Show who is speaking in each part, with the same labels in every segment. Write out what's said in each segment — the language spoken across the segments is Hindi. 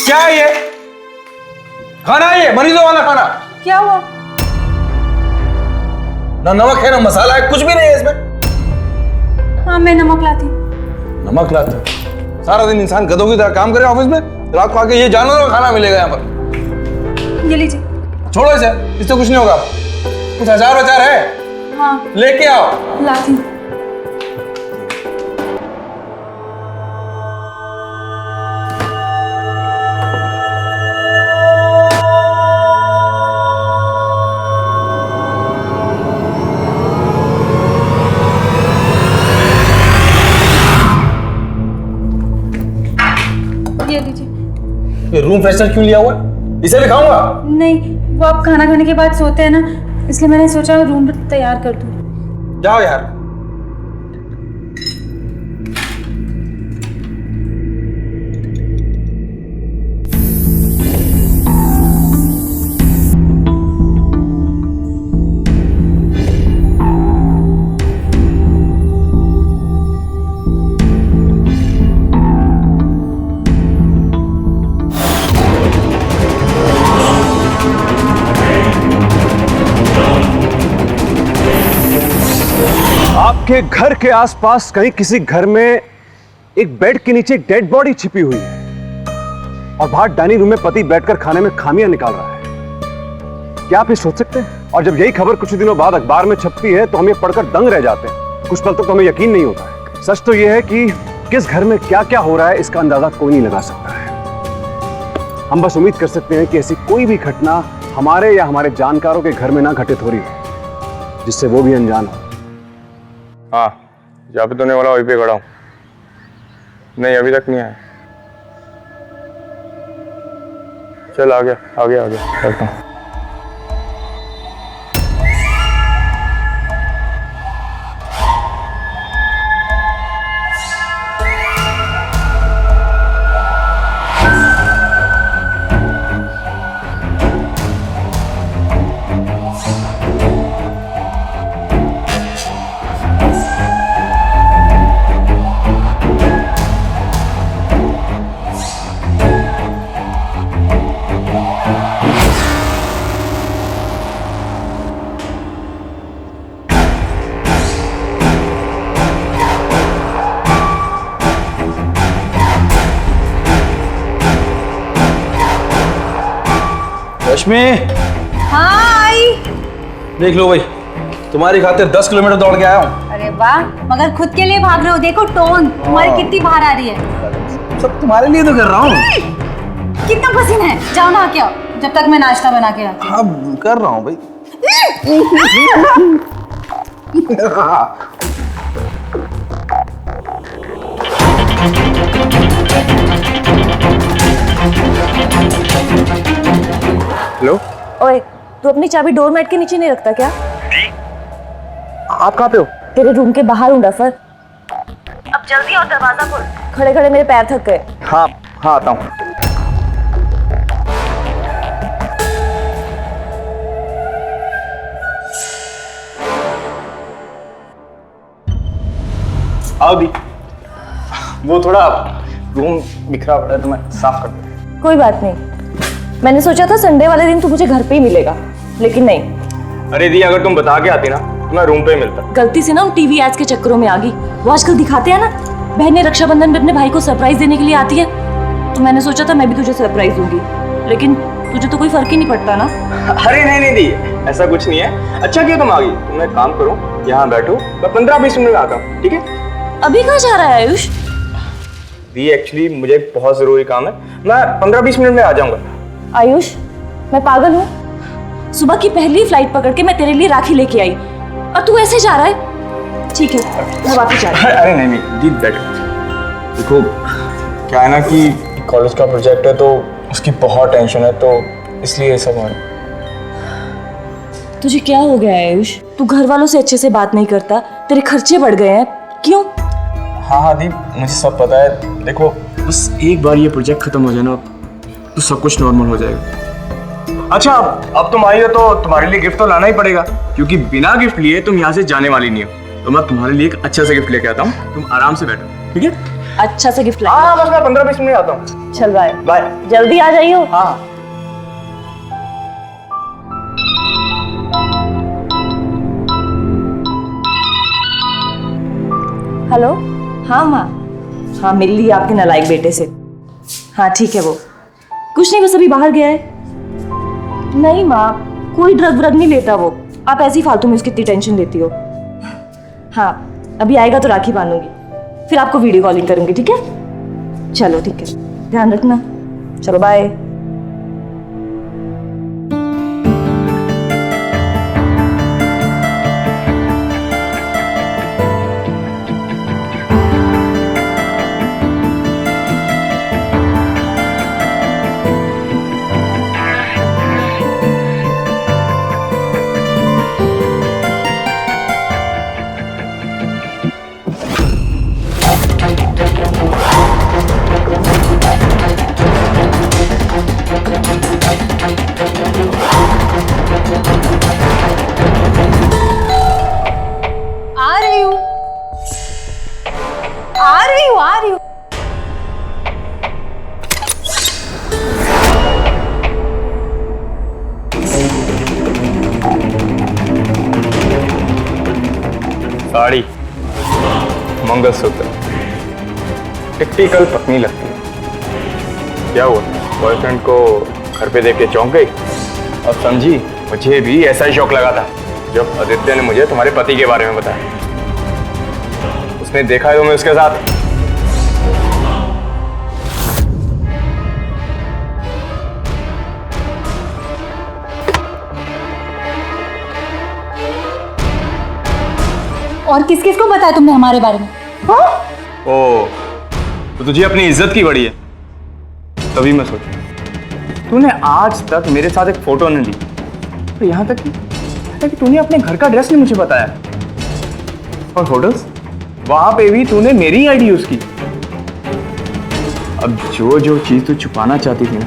Speaker 1: क्या है ये? खाना है ये, मरीजों वाला खाना।
Speaker 2: क्या हुआ?
Speaker 1: ना नमक है ना मसाला है, कुछ भी नहीं है इसमें।
Speaker 2: हाँ मैं नमक लाती।
Speaker 1: नमक लाते? सारा दिन इंसान गधों की तरह काम करे ऑफिस में, रात को आके ये जानवरों का खाना मिलेगा यहाँ पर।
Speaker 2: ये लीजिए।
Speaker 1: छोड़ो इसे, इससे कुछ नहीं होगा। कुछ अचार वचार है?
Speaker 2: हाँ
Speaker 1: लेके आओ।
Speaker 2: लाती। ये लीजिए।
Speaker 1: ये रूम फ्रेशनर क्यों लिया हुआ है? इसे भी खाऊंगा?
Speaker 2: नहीं, वो आप खाना खाने के बाद सोते हैं ना, इसलिए मैंने सोचा रूम तैयार कर दूं।
Speaker 1: जाओ यार।
Speaker 3: आपके घर के आसपास कहीं किसी घर में एक बेड के नीचे एक डेड बॉडी छिपी हुई है और बाहर डाइनिंग रूम में पति बैठकर खाने में खामियां निकाल रहा है। क्या आप ये सोच सकते हैं? और जब यही खबर कुछ दिनों बाद अखबार में छपती है तो हम ये पढ़कर दंग रह जाते हैं। कुछ पल तक तो हमें यकीन नहीं होता है। सच तो यह है कि किस घर में क्या क्या हो रहा है इसका अंदाजा कोई नहीं लगा सकता है। हम बस उम्मीद कर सकते हैं कि ऐसी कोई भी घटना हमारे या हमारे जानकारों के घर में ना घटित हो रही हो जिससे वो भी अनजान हो।
Speaker 1: हाँ, जहाँ पे तूने बोला वहीं पे खड़ा हूँ। नहीं अभी तक नहीं आया। चल आ गया चलता हूँ। रश्मि,
Speaker 2: हाँ आई।
Speaker 1: देख लो भाई, तुम्हारी खातिर 10 किलोमीटर दौड़ के आया हूँ।
Speaker 2: अरे वाह, मगर खुद के लिए भाग रहे हो। देखो टोन तुम्हारी कितनी बाहर आ रही है।
Speaker 1: सब तुम्हारे लिए तो कर रहा हूँ।
Speaker 2: कितना पसीना है, जाओ नहा के आओ जब तक मैं नाश्ता बना के आती हूँ।
Speaker 1: अब कर रहा हूँ भाई। हेलो।
Speaker 4: ओए, तू अपनी चाबी डोरमैट के नीचे नहीं रखता क्या?
Speaker 3: आप कहाँ पे हो?
Speaker 4: तेरे रूम के बाहर हूँ डफर। अब जल्दी और दरवाजा खोल। खड़े खड़े मेरे पैर थक गए।
Speaker 3: हाँ आता हूँ।
Speaker 1: आओ दी। वो थोड़ा रूम बिखरा पड़ा है तो मैं साफ कर दूँ।
Speaker 4: कोई बात नहीं, मैंने सोचा था संडे वाले दिन तू मुझे घर पे ही मिलेगा, लेकिन नहीं।
Speaker 1: अरे दी, अगर तुम बता के आती ना तो मैं रूम पे ही मिलता।
Speaker 4: गलती से ना हम टीवी एड्स के चक्करों में आ गई। वो आजकल दिखाते हैं ना, बहनें रक्षाबंधन में अपने भाई को सरप्राइज देने के लिए आती है, तो मैंने सोचा था मैं भी तुझे सरप्राइज दूंगी, लेकिन तुझे तो कोई फर्क ही नहीं पड़ता ना।
Speaker 1: अरे नहीं दी, ऐसा कुछ नहीं है। अच्छा किया तुम आ गई। तुम एक काम करो, यहाँ बैठो, मैं 15-20 मिनट में आता हूँ, ठीक है?
Speaker 4: अभी कहाँ जा रहा है आयुष?
Speaker 1: दी एक्चुअली मुझे एक बहुत जरूरी काम है, मैं 15-20 मिनट में आ जाऊंगा।
Speaker 4: आयुष, मैं पागल हूँ? सुबह की पहली फ्लाइट पकड़ के मैं तेरे लिए राखी लेके आई और तू ऐसे जा रहा है? ठीक है, मैं वापस जा रही हूँ।
Speaker 1: अरे नहीं दी, बैठो। देखो क्या है ना कि कॉलेज का प्रोजेक्ट है तो उसकी बहुत टेंशन है, तो इसलिए ये सब हो रहा है।
Speaker 4: तुझे क्या हो गया है आयुष? तू घर वालों से अच्छे से बात नहीं करता, तेरे खर्चे बढ़ गए हैं, क्यों?
Speaker 1: हाँ दी, मुझे सब पता है। देखो बस एक बार ये प्रोजेक्ट खत्म हो जाए ना तो सब कुछ नॉर्मल हो जाएगा। अच्छा अब तुम आई हो तो तुम्हारे लिए गिफ्ट तो लाना ही पड़ेगा, क्योंकि बिना गिफ्ट लिए तुम यहाँ से जाने वाली नहीं हो। तो मैं तुम्हारे लिए एक अच्छा सा गिफ्ट लेके आता हूँ, तुम आराम से बैठो, ठीक है?
Speaker 4: अच्छा सा गिफ्ट
Speaker 1: हाँ
Speaker 4: लाएंगे।
Speaker 1: हाँ, बस मैं 15-20 मिनट आता हूँ।
Speaker 4: चल बाय।
Speaker 1: बाय।
Speaker 4: जल्दी आ जाइयो।
Speaker 1: हाँ।
Speaker 4: हेलो। हाँ माँ। हाँ मिल ली आपके नालायक बेटे से। हाँ ठीक है, वो कुछ नहीं, बस अभी बाहर गया है। नहीं माँ, कोई ड्रग व्रग नहीं लेता वो, आप ऐसी फालतू में उसकी इतनी टेंशन लेती हो। हाँ अभी आएगा तो राखी बांधूंगी, फिर आपको वीडियो कॉलिंग करूंगी, ठीक है? चलो ठीक है, ध्यान रखना। चलो बाय।
Speaker 2: आ रही हूँ, आ रही हूँ, आ रही हूँ।
Speaker 1: साड़ी, मंगलसूत्र, टिपिकल पत्नी लगती है। क्या हुआ, बॉयफ्रेंड को घर पे देख के चौंक गई? अब समझी मुझे भी ऐसा ही शौक लगा था जब आदित्य ने मुझे तुम्हारे पति के बारे में बताया। उसने देखा है तुम्हें उसके साथ।
Speaker 2: और किस किस को बताया तुमने हमारे बारे में?
Speaker 1: ओ, तो तुझे अपनी इज्जत की बड़ी है। तभी मैं सोचूं तूने आज तक मेरे साथ एक फोटो नहीं ली, तो यहाँ तक कि तूने अपने घर का एड्रेस नहीं मुझे बताया। और फोटोज, वहां पे भी तूने मेरी आईडी यूज की। अब जो जो चीज तू छुपाना चाहती थी ना,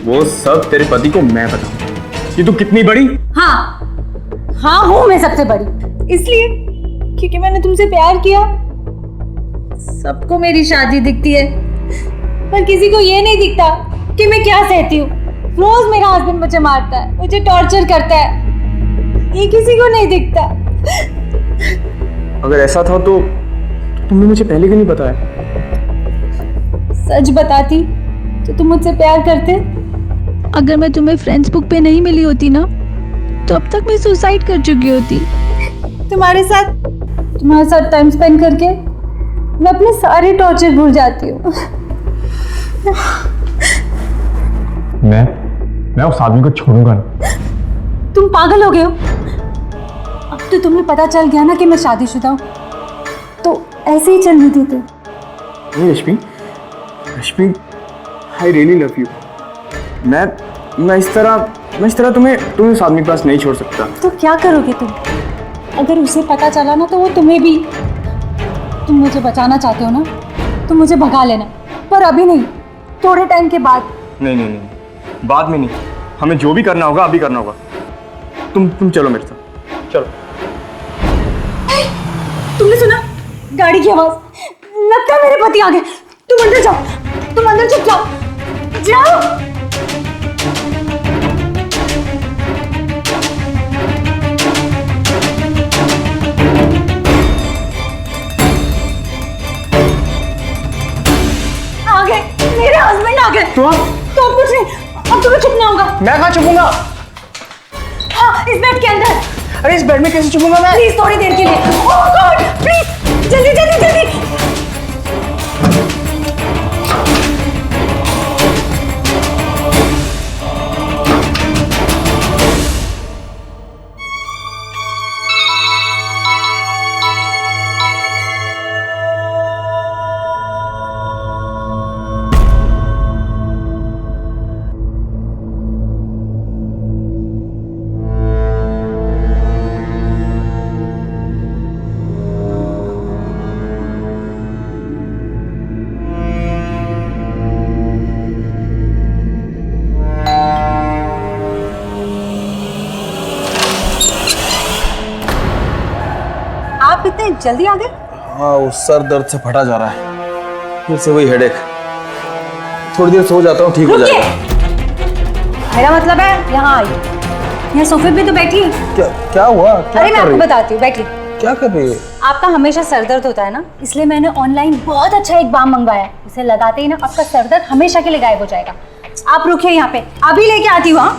Speaker 1: वो सब तेरे पति को मैं बताऊं कि तू कितनी बड़ी।
Speaker 2: हाँ हाँ, हूँ मैं सबसे बड़ी, इसलिए क्योंकि मैंने तुमसे प्यार किया। सबको मेरी शादी दिखती है, पर किसी को ये नहीं दिखता कि मैं क्या सहती हूँ। रोज मेरा हस्बैंड मुझे मारता है, मुझे टॉर्चर करता है, ये किसी को नहीं दिखता।
Speaker 1: अगर ऐसा था तो तुमने मुझे पहले क्यों नहीं बताया?
Speaker 2: सच बताती तो तुम मुझसे प्यार करते।
Speaker 5: अगर मैं तुम्हें फ्रेंड्स बुक पे नहीं मिली होती ना, तो अब तक मैं सुसाइड कर चुकी होती।
Speaker 2: तुम्हारे साथ टाइम स्पेंड करके मैं अपने सारे टॉर्चर भूल जाती हूँ।
Speaker 1: मैं उस आदमी को छोड़ूंगा नहीं।
Speaker 2: तुम पागल हो गए हो? अब तो तुम्हें पता चल गया ना कि मैं शादीशुदा हूँ, तो ऐसे ही चलनी थी तुम।
Speaker 1: नहीं रश्मि, आई रियली लव यू। मैं इस तरह तुम्हें उस आदमी के पास नहीं छोड़ सकता।
Speaker 2: तो क्या करोगे तुम? अगर उसे पता चला ना, तो वो तुम्हें भी। तुम मुझे बचाना चाहते हो ना, तो मुझे भगा लेना, पर अभी नहीं, थोड़े टाइम के बाद।
Speaker 1: नहीं, बाद में नहीं, हमें जो भी करना होगा अभी करना होगा। तुम चलो मेरे साथ, चलो।
Speaker 2: तुमने सुना गाड़ी की आवाज? लगता है मेरे पति आ गए। तुम अंदर जाओ, तुम अंदर चुप जाओ। आ गए, मेरे हस्बैंड आ गए।
Speaker 1: तो
Speaker 2: अब कुछ नहीं, अब तुम्हें छुपना होगा।
Speaker 1: मैं कहाँ छुपूंगा?
Speaker 2: हाँ, इस बेड के अंदर।
Speaker 1: अरे इस बेड में कैसे छुपूंगा मैं?
Speaker 2: प्लीज थोड़ी देर के लिए। ओह गॉड, प्लीज जल्दी जल्दी जल्दी। आप इतने जल्दी आ गए?
Speaker 6: हाँ, वो सर दर्द से फटा जा रहा है, फिर से वही हेडेक। थोड़ी देर सो जाता हूँ, ठीक हो
Speaker 2: रुकिए।
Speaker 6: जाएगा।
Speaker 2: मेरा मतलब है यहाँ आई, यहाँ सोफे पे तो बैठी।
Speaker 6: क्या हुआ? क्या
Speaker 2: अरे मैं
Speaker 6: कर
Speaker 2: आपको
Speaker 6: रही है?
Speaker 2: बताती हूँ, बैठिए।
Speaker 6: क्या कर रही है?
Speaker 2: आपका हमेशा सर दर्द होता है ना, इसलिए मैंने ऑनलाइन बहुत अच्छा एक बाम मंगवाया है। इसे लगाते ही ना आपका सर दर्द हमेशा के लिए गायब हो जाएगा। आप रुकिए यहाँ पे, अभी लेके आती हूँ। हाँ,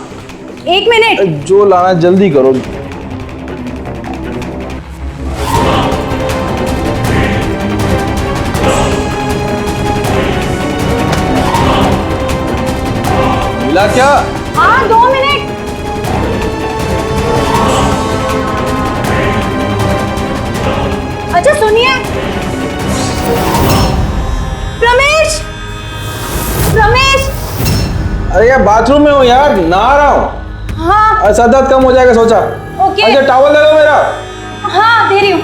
Speaker 2: 1 मिनट।
Speaker 6: जो लाना है जल्दी करो। मिला क्या?
Speaker 2: हाँ, 2 मिनट। अच्छा सुनिए, रमेश, रमेश।
Speaker 6: अरे यार बाथरूम में हूँ यार, नहा रहा हूँ।
Speaker 2: हाँ
Speaker 6: सर दर्द कम हो जाएगा सोचा।
Speaker 2: ओके।
Speaker 6: अच्छा टॉवल दे दो मेरा।
Speaker 2: हाँ दे रही हूँ।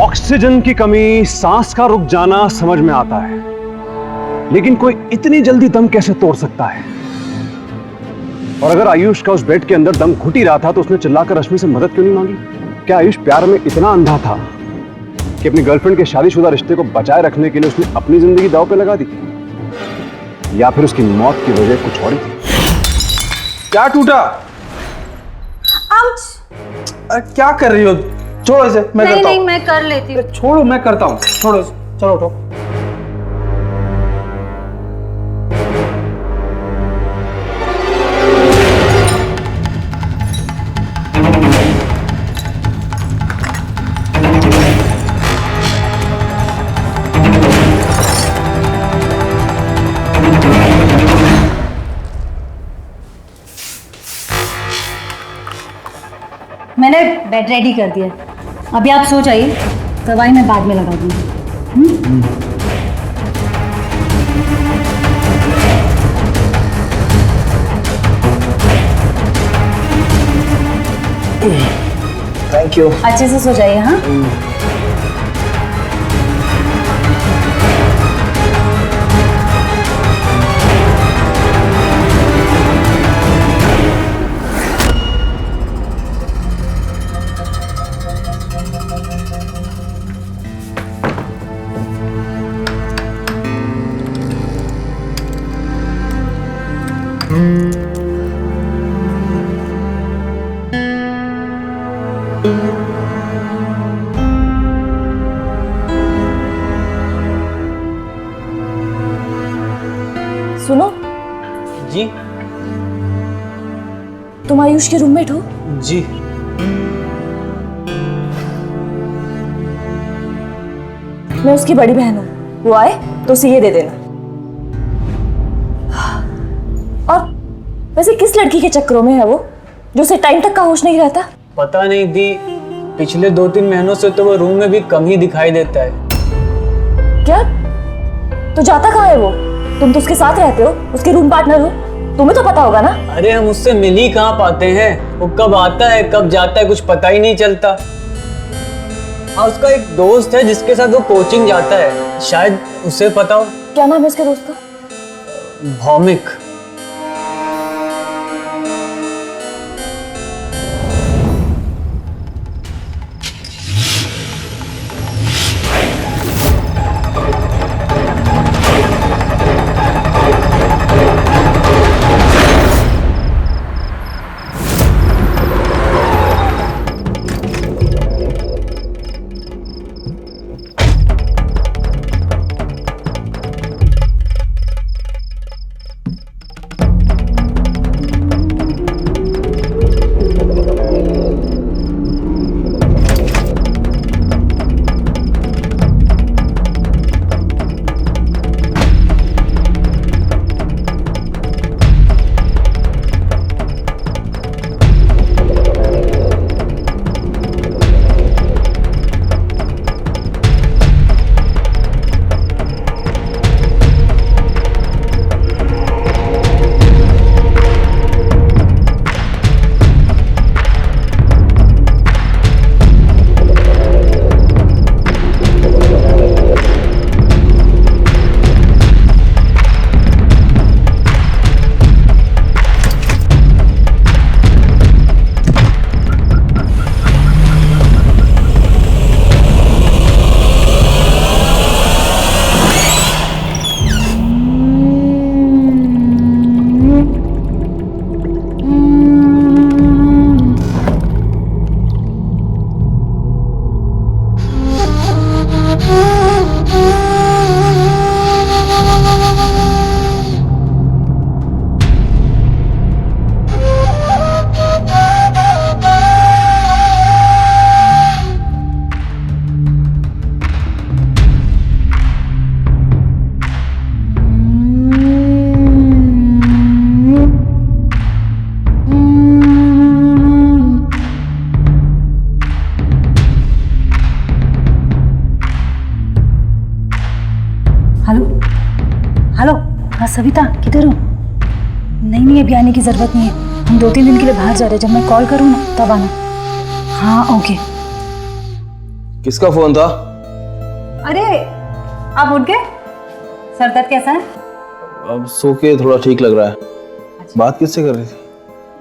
Speaker 3: ऑक्सीजन की कमी, सांस का रुक जाना समझ में आता है, लेकिन कोई इतनी जल्दी दम कैसे तोड़ सकता है? और अगर आयुष का उस बेड के अंदर दम घुट ही रहा था तो उसने चिल्लाकर रश्मि से मदद क्यों नहीं मांगी? क्या आयुष प्यार में इतना अंधा था कि अपनी गर्लफ्रेंड के शादीशुदा रिश्ते को बचाए रखने के लिए उसने अपनी जिंदगी दांव पे लगा दी? या फिर उसकी मौत की वजह कुछ और ही थी?
Speaker 6: क्या टूटा?
Speaker 2: आउच।
Speaker 6: अरे क्या कर रही हो? छोड़ो इसे, मैं
Speaker 2: नहीं
Speaker 6: करता
Speaker 2: नहीं,
Speaker 6: हूँ।
Speaker 2: मैं कर लेती हूँ।
Speaker 6: छोड़ो, मैं करता हूँ। छोड़ो इसे। चलो उठो।
Speaker 2: मैंने बेड रेडी कर दिया है, अभी आप सो जाइए, दवाई मैं बाद में लगा दूंगी।
Speaker 6: Thank you.
Speaker 2: अच्छे से सो जाइए। हाँ
Speaker 4: सुनो,
Speaker 6: जी
Speaker 4: तुम आयुष के रूममेट हो?
Speaker 6: जी।
Speaker 4: मैं उसकी बड़ी बहन हूँ, वो आए तो उसे ये दे देना। और वैसे किस लड़की के चक्करों में है वो, जो उसे टाइम तक का होश नहीं रहता?
Speaker 7: पता नहीं दी, पिछले 2-3 महीनों से तो वो रूम में भी कम ही दिखाई देता है।
Speaker 4: क्या? तो जाता कहाँ है वो? तुम तो उसके साथ रहते हो, उसके रूम पार्टनर हो, तुम्हें तो पता होगा ना।
Speaker 7: अरे हम उससे मिल ही कहाँ पाते हैं, वो कब आता है कब जाता है कुछ पता ही नहीं चलता। हाँ, उसका एक दोस्त है जिसके साथ वो कोचिंग जाता है, शायद उसे पता हो।
Speaker 4: क्या नाम है उसके दोस्त का?
Speaker 7: भौमिक।
Speaker 2: सविता किधर हो? नहीं अभी आने की जरूरत नहीं है, हम 2-3 दिन के लिए बाहर जा रहे हैं, जब मैं कॉल करूँ ना तब आना। हाँ ओके।
Speaker 6: किसका फोन था?
Speaker 2: अरे आप उठ गए? सर दर्द कैसा है?
Speaker 6: अब सो के थोड़ा ठीक लग रहा है। बात किससे कर रही थी?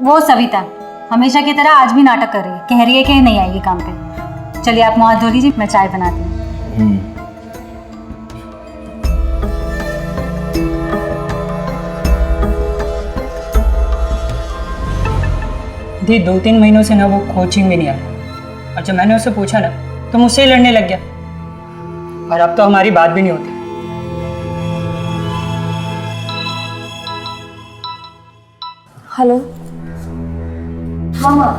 Speaker 2: वो सविता हमेशा की तरह आज भी नाटक कर रही है, कह रही है कि नहीं आएगी काम पे। चलिए आप मुँह हाथ धो लीजिए, मैं चाय बनाती हूँ।
Speaker 7: दी 2-3 महीनों से ना वो कोचिंग में नहीं आ रहा, और जब मैंने उससे पूछा ना तो मुझसे ही लड़ने लग गया, और अब तो हमारी बात भी नहीं होती।
Speaker 4: हेलो। हाँ माँ,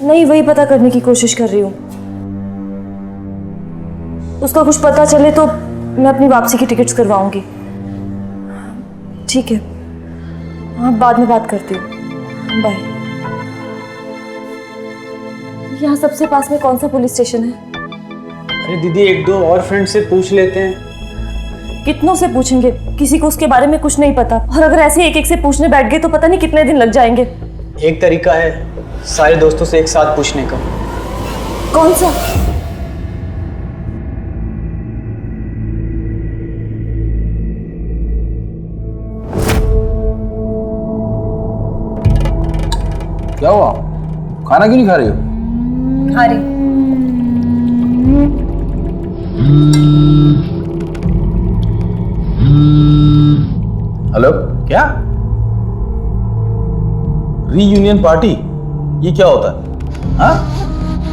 Speaker 4: नहीं वही पता करने की कोशिश कर रही हूँ। उसका कुछ पता चले तो मैं अपनी वापसी की टिकट्स करवाऊंगी। ठीक है, हाँ बाद में बात करती हूँ, बाय। यहाँ सबसे पास में कौन सा पुलिस स्टेशन है?
Speaker 7: अरे दीदी 1-2 और फ्रेंड से पूछ लेते हैं।
Speaker 4: कितनों से पूछेंगे, किसी को उसके बारे में कुछ नहीं पता, और अगर ऐसे एक एक से पूछने बैठ गए तो पता नहीं कितने दिन लग जाएंगे।
Speaker 7: एक तरीका है सारे दोस्तों से एक साथ पूछने का।
Speaker 4: कौन सा?
Speaker 6: क्या हुआ? खाना क्यों नहीं खा रही हो?
Speaker 2: खा रही।
Speaker 6: हेलो, क्या रीयूनियन पार्टी? ये क्या होता है? हाँ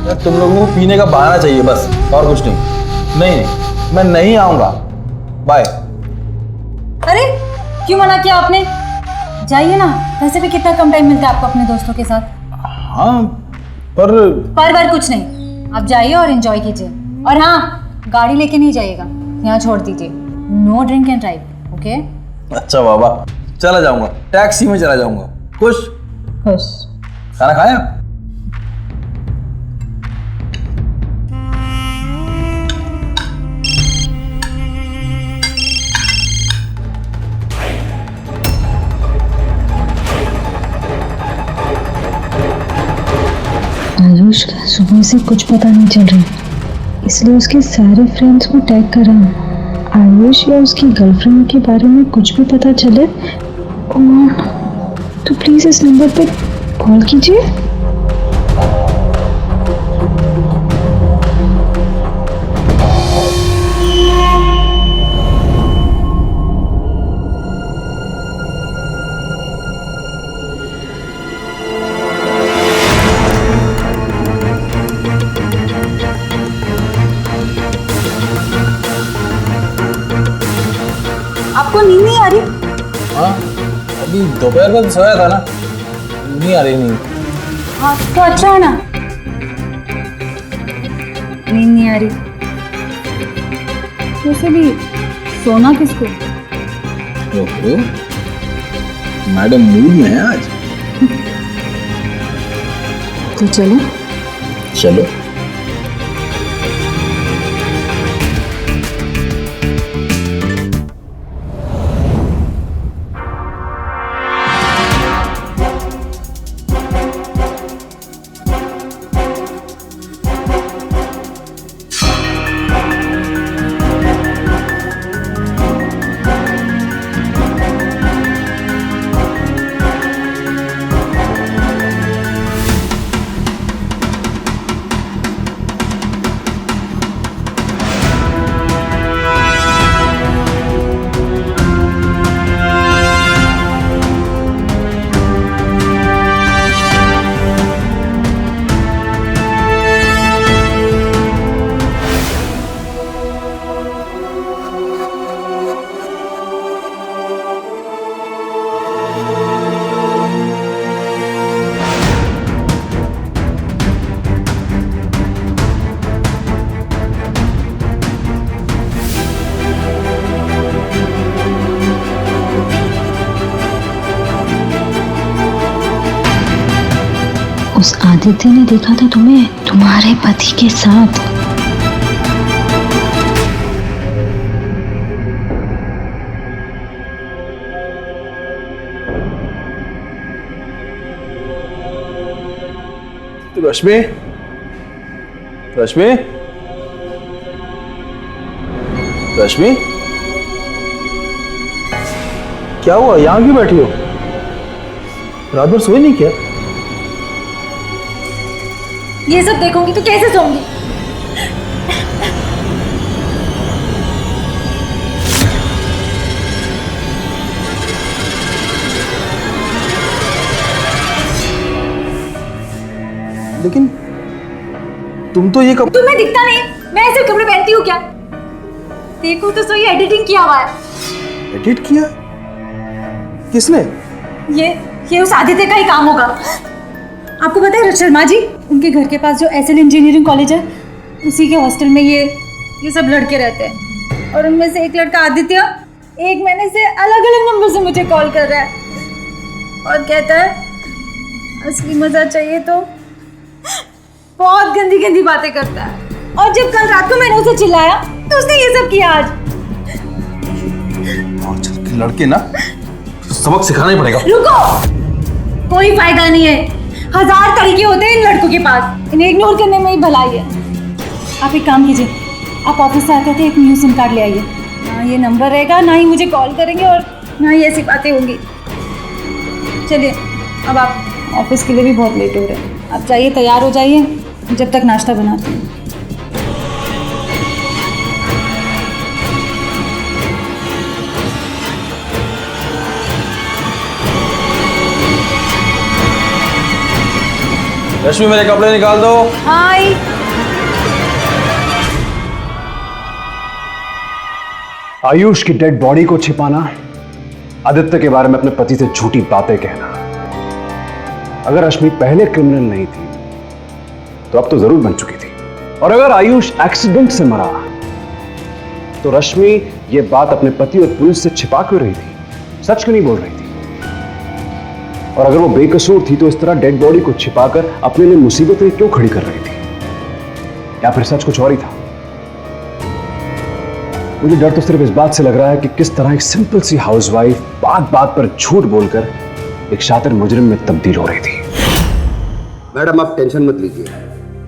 Speaker 6: यार, तुम लोगों को पीने का बहाना चाहिए बस, और कुछ नहीं। नहीं मैं नहीं आऊंगा, बाय।
Speaker 2: अरे क्यों मना किया आपने? जाइए ना, वैसे भी कितना कम टाइम मिलता है आपको अपने दोस्तों के साथ।
Speaker 6: हाँ पर
Speaker 2: बार कुछ नहीं, आप जाइए और एंजॉय कीजिए। और हाँ, गाड़ी लेके नहीं जाइएगा, यहाँ छोड़ दीजिए। No drink and drive, okay?
Speaker 6: अच्छा बाबा, चला जाऊंगा, टैक्सी में चला जाऊंगा। खुश?
Speaker 2: खुश।
Speaker 6: खाना खाया?
Speaker 5: आयुष का सुबह से कुछ पता नहीं चल रही, इसलिए उसके सारे फ्रेंड्स को टैग करा। आयुष या उसकी गर्लफ्रेंड के बारे में कुछ भी पता चले तो प्लीज इस नंबर पे कॉल कीजिए।
Speaker 2: आपको नींद नहीं आ रही?
Speaker 6: हाँ अभी दोपहर में सोया था ना, नहीं आ रही नींद।
Speaker 2: हाँ तो अच्छा है ना, नींद नहीं आ रही। वैसे भी सोना किसको?
Speaker 6: ओहो, मैडम मूड में है आज।
Speaker 2: तो चलो।
Speaker 6: चलो।
Speaker 5: उस आदित्य ने देखा था तुम्हें तुम्हारे पति के साथ।
Speaker 6: रश्मि, रश्मि, रश्मि, क्या हुआ? यहां क्यों बैठी हो? रात भर सोई नहीं क्या?
Speaker 2: ये सब देखूंगी तो कैसे सोऊंगी?
Speaker 6: लेकिन तुम तो ये
Speaker 2: तुम्हें दिखता नहीं? मैं ऐसे कपड़े पहनती हूँ क्या? देखो तो सही, एडिटिंग किया हुआ है।
Speaker 6: एडिट किया? किसने?
Speaker 2: ये उस आदित्य का ही काम होगा। आपको पता है शर्मा जी, उनके घर के पास जो एसएल इंजीनियरिंग कॉलेज है, उसी के हॉस्टल में ये सब लड़के रहते हैं। और उनमें से एक लड़का आदित्य 1 महीने से अलग अलग नंबर से मुझे कॉल कर रहा है और कहता है असली मजा चाहिए तो बहुत गंदी गंदी बातें करता है। और जब कल रात को मैंने उसे चिल्लाया तो उसने ये सब किया। आज
Speaker 6: के लड़के ना, सबक सिखाना ही पड़ेगा।
Speaker 2: रुको, कोई फायदा नहीं है। 1000 तरीके होते हैं इन लड़कों के पास, इन्हें इग्नोर करने में ही भलाई है। आप एक काम कीजिए, आप ऑफिस से आते थे एक न्यू सिम कार्ड ले आइए। ना ये नंबर रहेगा, ना ही मुझे कॉल करेंगे और ना ही ऐसी बातें होंगी। चलिए, अब आप ऑफिस के लिए भी बहुत लेट हो रहे हैं। आप जाइए, तैयार हो जाइए, जब तक नाश्ता बनाते हैं।
Speaker 6: रश्मि, मेरे कपड़े निकाल दो।
Speaker 2: हाय।
Speaker 3: आयुष की डेड बॉडी को छिपाना, आदित्य के बारे में अपने पति से झूठी बातें कहना। अगर रश्मि पहले क्रिमिनल नहीं थी तो अब तो जरूर बन चुकी थी। और अगर आयुष एक्सीडेंट से मरा तो रश्मि ये बात अपने पति और पुलिस से छिपा क्यों रही थी? सच क्यों नहीं बोल रही थी? और अगर वो बेकसूर थी तो इस तरह डेड बॉडी को छिपाकर अपने लिए मुसीबतें क्यों खड़ी कर रही थी? या फिर सच कुछ और ही था? मुझे डर तो सिर्फ इस बात से लग रहा है कि किस तरह एक सिंपल सी हाउसवाइफ बात बात पर झूठ बोलकर एक शातिर मुजरिम में तब्दील हो रही थी।
Speaker 8: मैडम, आप टेंशन मत लीजिए,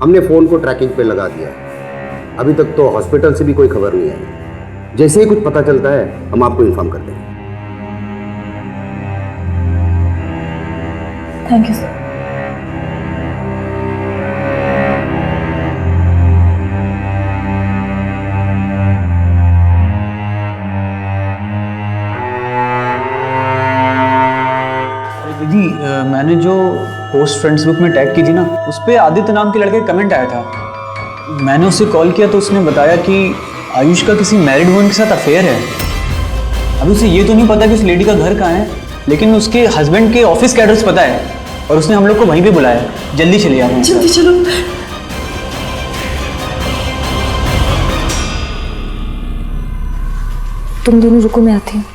Speaker 8: हमने फोन को ट्रैकिंग पे लगा दिया है। अभी तक तो हॉस्पिटल से भी कोई खबर नहीं आई। जैसे ही कुछ पता चलता है हम आपको इन्फॉर्म कर देंगे।
Speaker 4: Thank you sir.
Speaker 7: दीदी, मैंने जो पोस्ट फ्रेंड्स बुक में टैग की थी ना, उस पर आदित्य नाम के लड़के का कमेंट आया था। मैंने उसे कॉल किया तो उसने बताया कि आयुष का किसी मैरिड वुमन के साथ अफेयर है। अभी उसे ये तो नहीं पता कि उस लेडी का घर कहाँ है, लेकिन उसके हस्बैंड के ऑफिस का एड्रेस पता है और उसने हम लोग को वहीं पे बुलाया। जल्दी चलिए आप।
Speaker 4: जल्दी चलो। तुम दोनों रुको, मैं आती हूँ।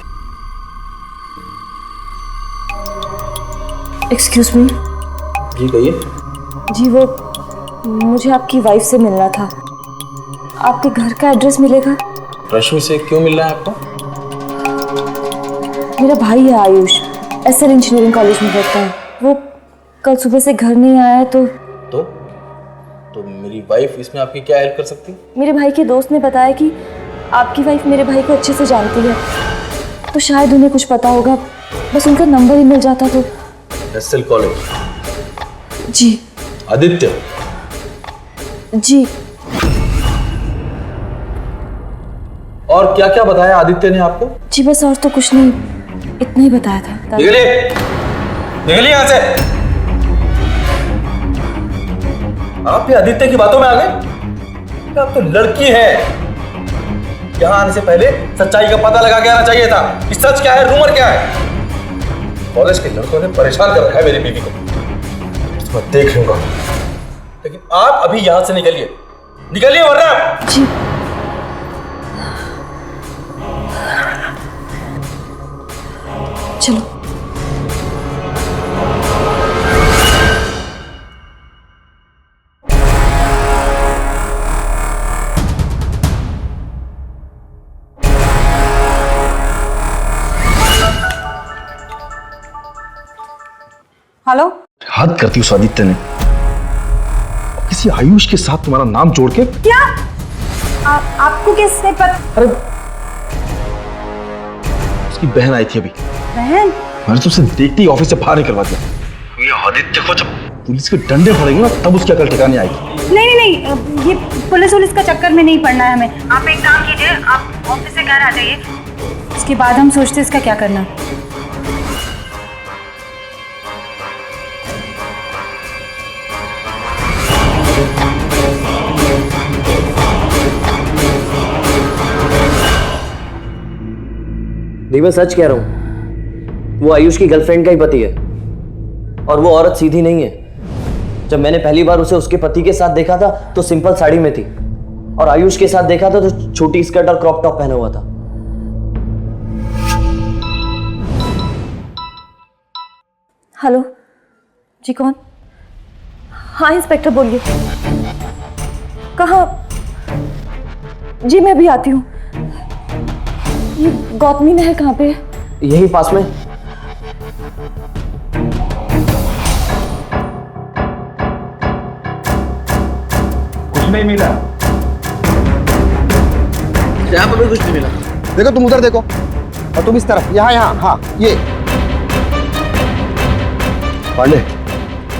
Speaker 4: Excuse me.
Speaker 6: जी कहिए।
Speaker 4: जी, वो मुझे आपकी वाइफ से मिलना था। आपके घर का एड्रेस मिलेगा?
Speaker 6: रश्मि से क्यों मिल रहा है आपको?
Speaker 4: मेरा भाई है आयुष, एसएल इंजीनियरिंग कॉलेज में पढ़ता है। वो कल सुबह से घर नहीं आया है तो
Speaker 6: मेरी वाइफ इसमें आपकी क्या हेल्प कर सकती?
Speaker 4: मेरे भाई के दोस्त ने बताया कि आपकी वाइफ मेरे भाई को अच्छे से जानती है, तो शायद उन्हें कुछ पता होगा। बस उनका नंबर ही मिल जाता तो।
Speaker 6: SL college?
Speaker 4: जी।
Speaker 6: आदित्य?
Speaker 4: जी।
Speaker 6: और क्या क्या बताया आदित्य ने आपको?
Speaker 4: जी बस और तो कुछ नहीं, इतना ही बताया था।
Speaker 6: निकलिए यहाँ से। आप भी आदित्य की बातों में आ गए? आप तो लड़की है। यहाँ आने से पहले सच्चाई का पता लगा के आना चाहिए था कि सच क्या है, रूमर क्या है। कॉलेज के लड़कों ने परेशान कर रखा है मेरी बीवी को, इसको मैं देख लूंगा। लेकिन आप अभी यहां से निकलिए, निकलिए वरना।
Speaker 4: जी। चलो।
Speaker 2: हेलो।
Speaker 6: हद करती उस आदित्य ने। किसी आयुष के साथ तुम्हारा नाम जोड़ के।
Speaker 2: क्या आपको किसने
Speaker 6: अरे उसकी बहन आई थी अभी।
Speaker 2: बहन?
Speaker 6: मैंने तो उसे देखते ही ऑफिस से बाहर निकलवा दिया। ये आदित्य को जब पुलिस के डंडे पड़ेंगे ना तब उसकी अकल ठिकाने आएगी।
Speaker 2: नहीं, ये पुलिस का चक्कर में नहीं पड़ना है हमें। आप एक काम कीजिए, आप ऑफिस से घर आ जाइए, उसके बाद हम सोचते हैं इसका क्या करना।
Speaker 9: नहीं, मैं सच कह रहा हूं, वो आयुष की गर्लफ्रेंड का ही पति है और वो औरत सीधी नहीं है। जब मैंने पहली बार उसे उसके पति के साथ देखा था तो सिंपल साड़ी में थी और आयुष के साथ देखा था तो छोटी स्कर्ट और क्रॉप टॉप पहना हुआ था।
Speaker 4: हेलो जी, कौन? हाँ इंस्पेक्टर बोलिए। कहाँ? जी मैं अभी आती हूँ। ये गौतमी नहर कहाँ पे है?
Speaker 9: यही पास में।
Speaker 6: कुछ नहीं मिला।
Speaker 8: यहाँ पर भी कुछ नहीं मिला। देखो तुम उधर देखो और तुम इस तरफ। यहाँ हाँ ये। पांडे,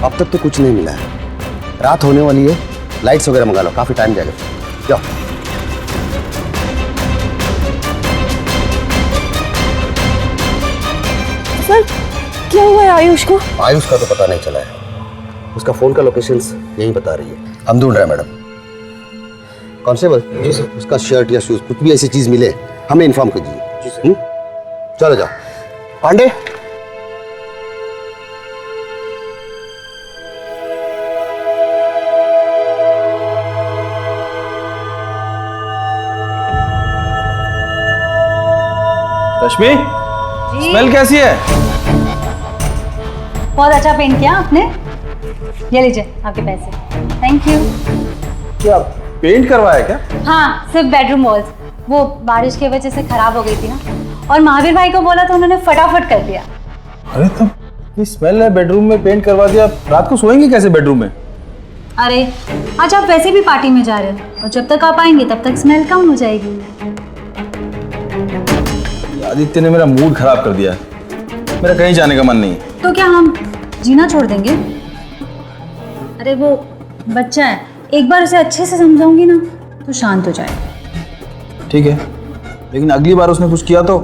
Speaker 8: अब तक तो कुछ नहीं मिला है। रात होने वाली है, लाइट्स वगैरह मंगा लो, काफी टाइम जाएगा। जाओ।
Speaker 4: सर क्या हुआ है आयुष को?
Speaker 8: आयुष का तो पता नहीं चला है, उसका फोन का लोकेशन यही बता रही है। हम ढूंढ रहे हैं मैडम। कांस्टेबल जी सर, उसका शर्ट या शूज कुछ भी ऐसी चीज मिले हमें इन्फॉर्म कीजिए। जी सर। चलो जाओ। पांडे,
Speaker 6: रश्मि, स्मेल कैसी है?
Speaker 2: बहुत अच्छा पेंट किया आपने। ये लीजिए आपके पैसे। Thank you.
Speaker 6: क्या पेंट करवाया क्या?
Speaker 2: हाँ, सिर्फ बेडरूम वॉल्स, वो बारिश की वजह से खराब हो गई थी ना, और महावीर भाई को बोला तो उन्होंने फटाफट कर दिया।
Speaker 6: अरे तब ये स्मेल है, बेडरूम में पेंट करवा दिया, रात को सोएंगे कैसे बेडरूम में?
Speaker 2: अरे आज आप वैसे भी पार्टी में जा रहे हैं और जब तक आप आएंगे तब तक स्मेल कम हो जाएगी।
Speaker 6: आदित्य ने मेरा मूड खराब कर दिया है, मेरा कहीं जाने का मन नहीं है।
Speaker 2: तो क्या हम जीना छोड़ देंगे? अरे वो बच्चा है, एक बार उसे अच्छे से समझाऊंगी ना तो शांत हो जाएगा।
Speaker 6: ठीक है, लेकिन अगली बार उसने कुछ किया
Speaker 2: तो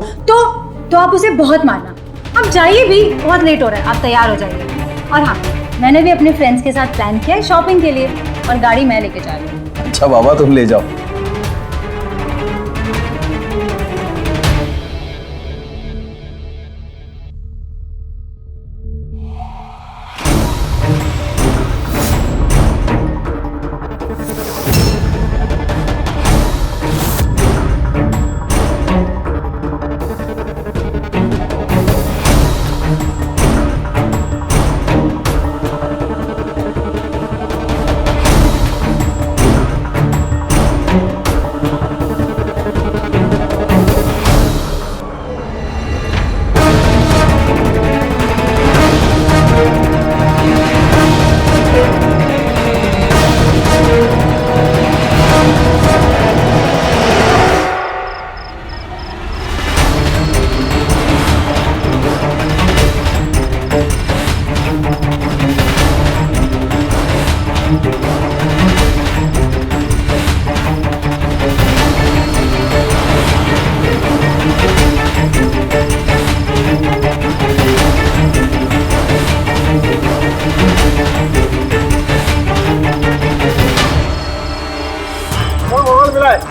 Speaker 2: आप उसे बहुत मारना। अब जाइए भी, बहुत लेट हो रहा है, आप तैयार हो जाइए। और हाँ, मैंने भी अपने फ्रेंड्स के साथ प्लान किया है शॉपिंग के लिए, और गाड़ी मैं लेके जा रही हूँ।
Speaker 6: अच्छा बाबा, तुम ले जाओ।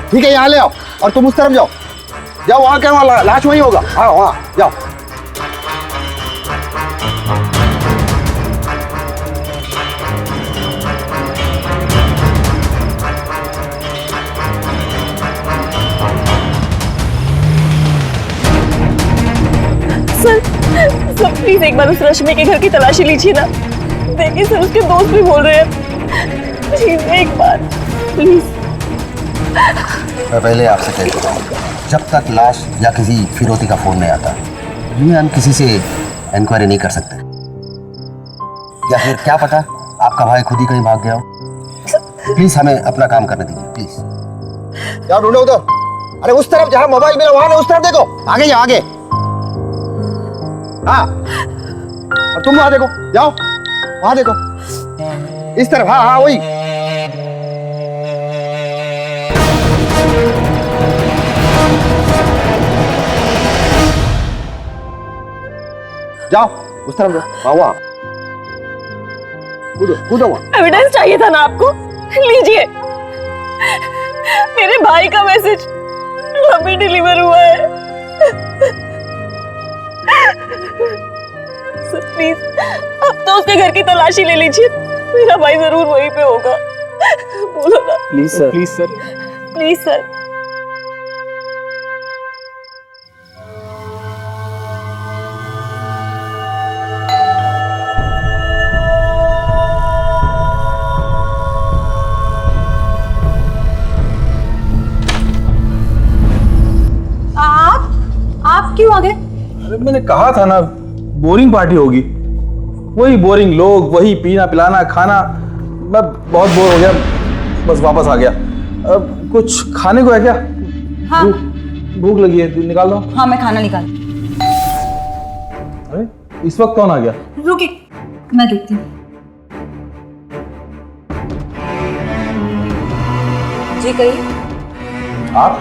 Speaker 8: ठीक है, यहाँ ले आओ और तुम उस तरफ जाओ। जाओ, वहाँ क्या, वहाँ लाश वहीं होगा। हाँ वहाँ जाओ।
Speaker 4: सर प्लीज एक बार उस रश्मि के घर की तलाशी लीजिए ना। देखिए सर, उसके दोस्त भी बोल रहे हैं। प्लीज एक बार, प्लीज।
Speaker 8: मैं पहले आपसे कह चुका हूँ, जब तक लाश या किसी फिरौती का फोन नहीं आता हम किसी से इंक्वायरी नहीं कर सकते। या फिर क्या पता आपका भाई खुद ही कहीं भाग गया हो। प्लीज हमें अपना काम करने दीजिए प्लीज। जाओ ढूंढो उधर, अरे उस तरफ जहां मोबाइल मिला वहां, उस तरफ देखो, आगे जाओ आगे। हाँ, और तुम वहां देखो, जाओ वहां देखो, इस तरफ। हाँ हाँ वही। जाओ उस तरफ, वहां वहां कूदो कूदो वहां।
Speaker 4: एविडेंस चाहिए था ना आपको, लीजिए। मेरे भाई का मैसेज अभी डिलीवर हुआ है। सर प्लीज अब तो उसके घर की तलाशी ले लीजिए, मेरा भाई जरूर वहीं पे होगा। बोलो ना।
Speaker 7: Please sir,
Speaker 1: please sir.
Speaker 4: Please sir.
Speaker 2: आप क्यों आ गए?
Speaker 6: अरे मैंने कहा था ना, बोरिंग पार्टी होगी। वही बोरिंग लोग, वही पीना पिलाना खाना। मैं बहुत बोर हो गया, बस वापस आ गया। अब कुछ खाने को है क्या?
Speaker 2: हाँ।
Speaker 6: भूख लगी है, निकाल दो।
Speaker 2: हाँ मैं खाना निकाल।
Speaker 6: अरे इस वक्त कौन आ गया?
Speaker 2: रुकिए मैं देखती हूँ। जी कहिए।
Speaker 6: आप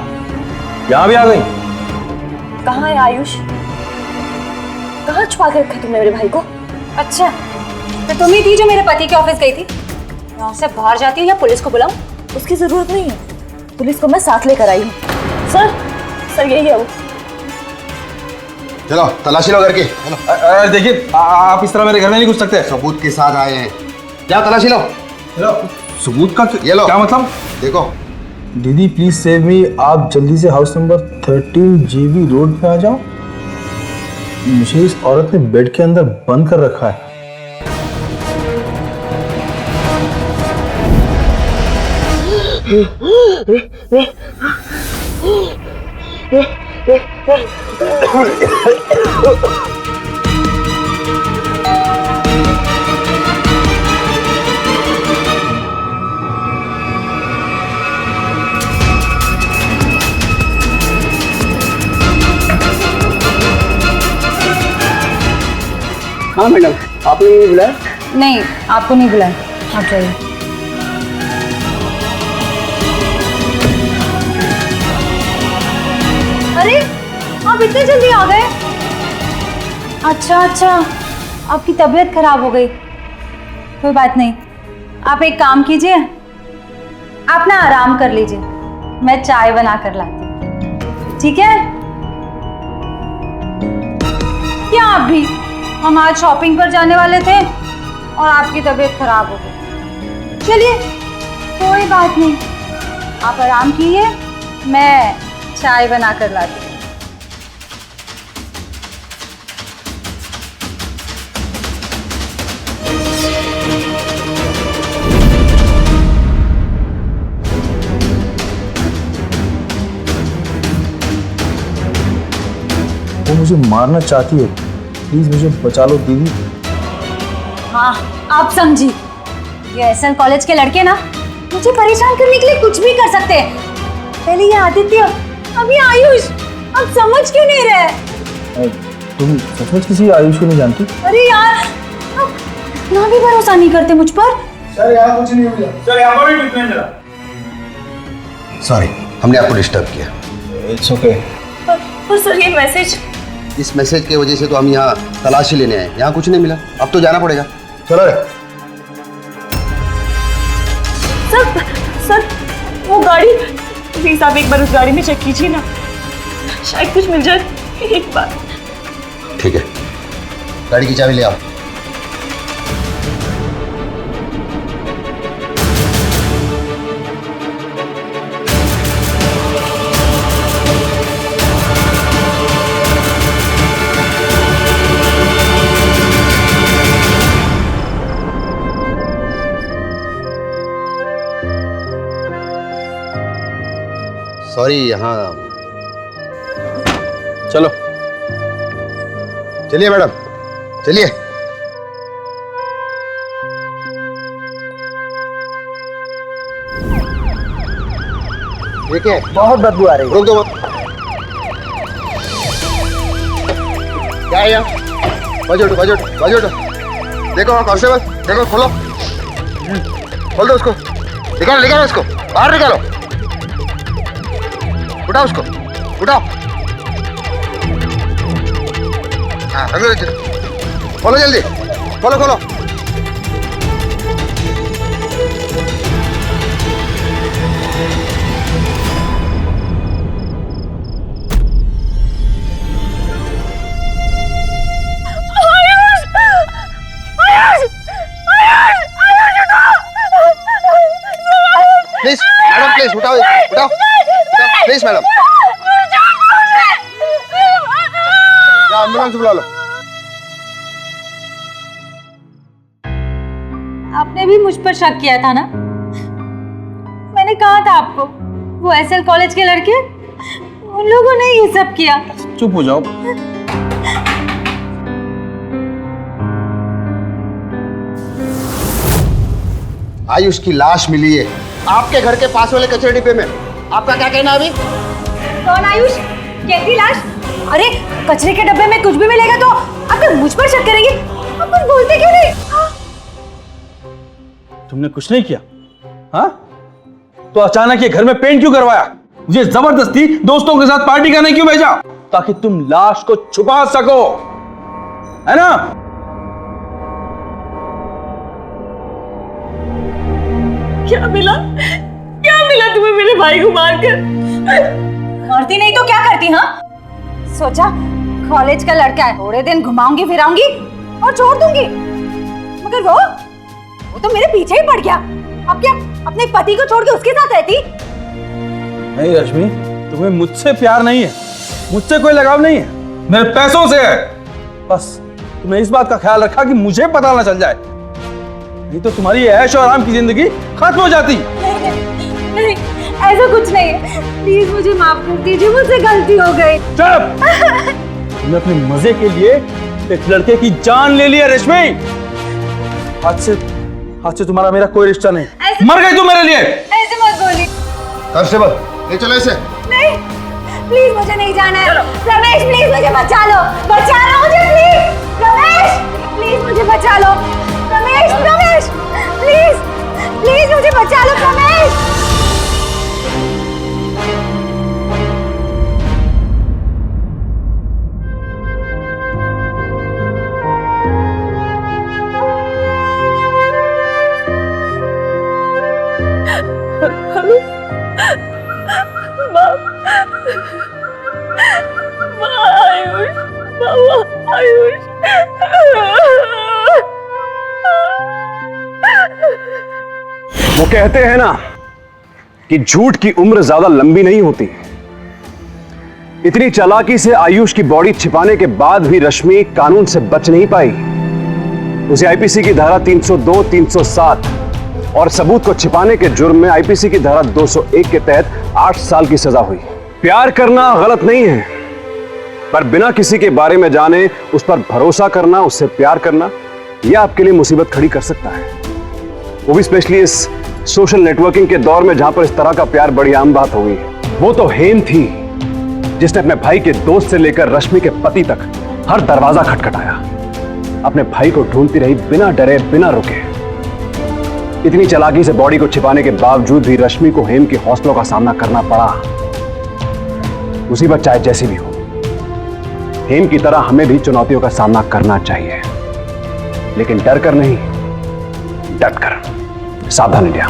Speaker 6: यहाँ भी आ गई?
Speaker 4: कहाँ है आयुष? कहाँ छुपा के रखा तुमने मेरे भाई को?
Speaker 2: अच्छा तो तुम ही थी जो मेरे पति के ऑफिस गई थी? यहाँ से बाहर जाती हूँ या पुलिस को बुलाऊं?
Speaker 4: उसकी जरूरत नहीं है, पुलिस को मैं साथ लेकर आई हूँ। सर यही है वो।
Speaker 8: चलो तलाशी लो करके, चलो।
Speaker 6: अरे देखिए, आप इस तरह मेरे घर में नहीं घुस सकते।
Speaker 8: सबूत के साथ आए हैं, जाओ तलाशी लो।
Speaker 6: सबूत का
Speaker 8: ये लो।
Speaker 6: क्या मतलब?
Speaker 8: देखो।
Speaker 6: दीदी प्लीज सेव मी, आप जल्दी से हाउस नंबर 13 जीबी रोड पे आ जाओ। मुझे इस औरत ने बेड के अंदर बंद कर रखा है।
Speaker 3: हाँ मैडम, आपने मुझे बुलाया?
Speaker 2: नहीं आपको नहीं बुलाया, आप जाइए। अरे आप इतने जल्दी आ गए? अच्छा आपकी तबीयत खराब हो गई। कोई बात नहीं, आप एक काम कीजिए, आप ना आराम कर लीजिए, मैं चाय बना कर लाती हूँ, ठीक है? क्या आप भी? हम आज शॉपिंग पर जाने वाले थे और आपकी तबीयत खराब हो गई। चलिए कोई बात नहीं, आप आराम कीजिए, मैं चाय बना कर लाती हूँ।
Speaker 6: वो मुझे मारना चाहती है, प्लीज मुझे बचा लो दीदी।
Speaker 2: हाँ आप समझी, ये एसएल कॉलेज के लड़के ना मुझे परेशान करने के लिए कुछ भी कर सकते हैं। पहले ये आदित्य, अभी आयुष, आप समझ क्यों नहीं रहे?
Speaker 6: तुम सचमुच किसी आयुष को नहीं जानती?
Speaker 2: अरे यार आप इतना भी भरोसा नहीं करते मुझ पर।
Speaker 6: सर यहाँ कुछ नहीं मिला। सर यहाँ पर भी कुछ नहीं मिला।
Speaker 8: सॉरी, हमने आपको डिस्टर्ब किया।
Speaker 6: It's okay.
Speaker 4: पर सर ये मैसेज,
Speaker 8: इस मैसेज की वजह से तो हम यहाँ तलाशी लेने आए, यहाँ कुछ नहीं मिला, अब तो जाना पड़ेगा। चलो रे।
Speaker 4: सर वो गाड़ी, प्लीज आप एक बार उस गाड़ी में चेक कीजिए ना, शायद कुछ मिल जाए। एक बार।
Speaker 8: ठीक है, गाड़ी की चाबी ले आओ। सॉरी, यहाँ
Speaker 6: चलो
Speaker 8: चलिए मैडम, चलिए। ये क्या है?
Speaker 9: बहुत बदबू आ रही है।
Speaker 8: रोक दो मत। क्या है यहाँ? बाजू उठो, बाजू उठो, बाजू उठो। देखो वहाँ कांस्टेबल, देखो खोलो। खोल दो उसको। निकालो निकालो उसको, बाहर निकालो। उठाओ उसको, उठाओ। हाँ खोलो जल्दी, खोलो खोलो। प्लीज मैडम, प्लीज उठाओ उठाओ प्लीज मैडम। एम्बुलेंस बुला लो।
Speaker 2: आपने भी मुझ पर शक किया था ना? मैंने कहा था आपको, वो एसएल कॉलेज के लड़के, उन लोगों ने ये सब किया।
Speaker 6: चुप हो जाओ।
Speaker 8: आयुष की लाश मिली है आपके घर के पास वाले कचरे डिब्बे में। आपका क्या कहना है अभी?
Speaker 2: कौन आयुष? कैसी लाश? अरे कचरे के डब्बे में कुछ भी मिलेगा तो आप लोग मुझ पर शक करेंगे? आप कुछ बोलते क्यों नहीं?
Speaker 6: तुमने कुछ नहीं किया? हाँ? तो अचानक ये घर में पेंट क्यों करवाया? मुझे जबरदस्ती दोस्तों के साथ पार्टी करने क्यों भेजा? ताकि तुम लाश को छुपा सको, है ना?
Speaker 4: क्या मिला? क्या मिला तुम्हें मेरे भाई को मारकर?
Speaker 2: मरती नहीं तो क्या करती? हाँ, सोचा कॉलेज का लड़का है, थोड़े दिन घुमाऊंगी फिराऊंगी और छोड़ दूंगी, मगर वो तो मेरे पीछे ही पड़ गया। अब क्या अपने पति को छोड़ के उसके साथ रहती?
Speaker 6: नहीं रश्मि, तुम्हें मुझसे प्यार नहीं है, मुझसे कोई लगाव नहीं है, मेरे पैसों से है। बस तुमने इस बात का ख्याल रखा कि मुझे पता ना चल जाए, नहीं तो तुम्हारी ऐश और आराम की जिंदगी खत्म हो जाती।
Speaker 2: नहीं, ऐसा कुछ नहीं है। प्लीज मुझे माफ कर दीजिए, मुझसे गलती हो गई।
Speaker 6: चुप! तुमने अपने मजे के लिए एक लड़के की जान ले लिया रश्मि। आज से तुम्हारा मेरा कोई रिश्ता नहीं। मर गई तू मेरे लिए।
Speaker 2: ऐसे मत बोलिए।
Speaker 8: कांस्टेबल ले चलो इसे।
Speaker 2: नहीं, प्लीज मुझे नहीं जाना है। रमेश प्लीज मुझे बचा लो, बचा लो मुझे प्लीज। रमेश प्लीज मुझे बचा लो। रमेश, रमेश प्लीज प्लीज मुझे बचा लो रमेश।
Speaker 3: वो कहते हैं ना कि झूठ की उम्र ज्यादा लंबी नहीं होती। इतनी चालाकी से आयुष की बॉडी छिपाने के बाद भी रश्मि कानून से बच नहीं पाई। उसे आईपीसी की धारा 302, 307 और सबूत को छिपाने के जुर्म में आईपीसी की धारा 201 के तहत 8 साल की सजा हुई। प्यार करना गलत नहीं है, पर बिना किसी के बारे में जाने उस पर भरोसा करना, उससे प्यार करना, यह आपके लिए मुसीबत खड़ी कर सकता है। वो भी स्पेशली इस सोशल नेटवर्किंग के दौर में जहां पर इस तरह का प्यार बड़ी आम बात हो गई है। वो तो हेम थी जिसने अपने भाई के दोस्त से लेकर रश्मि के पति तक हर दरवाजा खटखटाया, अपने भाई को ढूंढती रही बिना डरे बिना रुके। इतनी चालाकी से बॉडी को छिपाने के बावजूद भी रश्मि को हेम के हौसलों का सामना करना पड़ा। मुसीबत चाहे जैसी भी हो, हेम की तरह हमें भी चुनौतियों का सामना करना चाहिए, लेकिन डर कर नहीं, डट कर। सावधान इंडिया।